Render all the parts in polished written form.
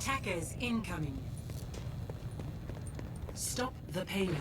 Attackers incoming. Stop the payload.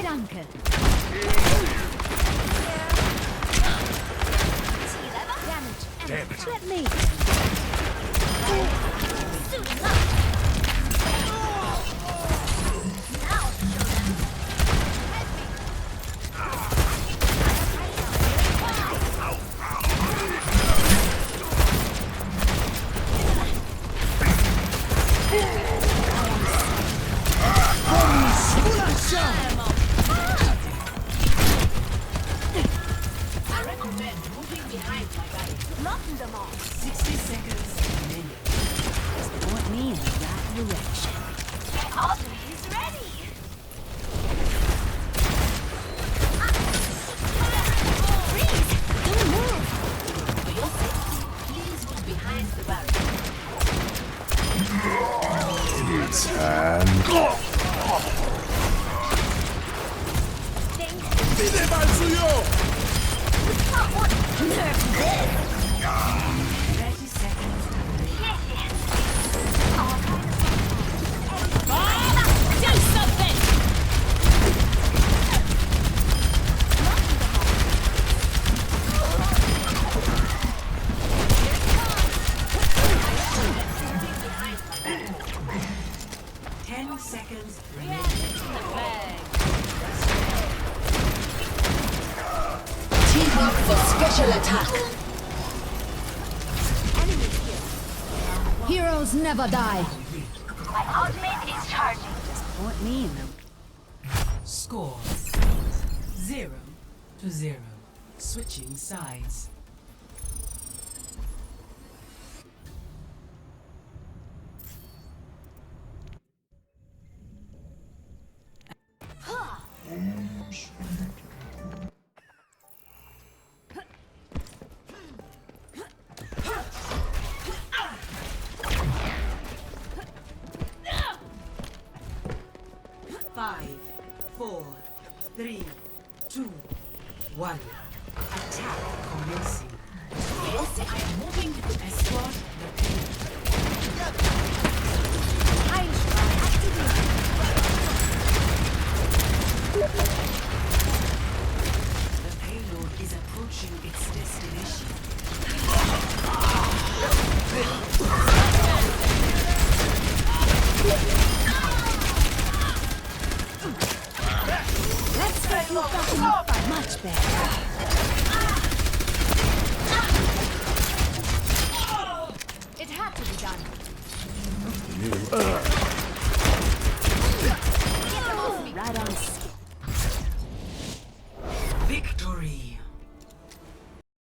Danke. Damn it. Let me. Knocking them off. 60 seconds remaining. Point me in the right direction. Audrey is ready. Freeze! Don't move. For your safety, please move behind the barrier. Vide mal suyo! 30 seconds remaining. Do something! 10 seconds remaining. Team up for special attack. Heroes never die. My ultimate is charging. Point me in the Score 0-0. Switching sides. Five, 4, 3, 2, 1. Attack commencing. Yes, I am moving to escort the payload. The payload is approaching its destination. Much better.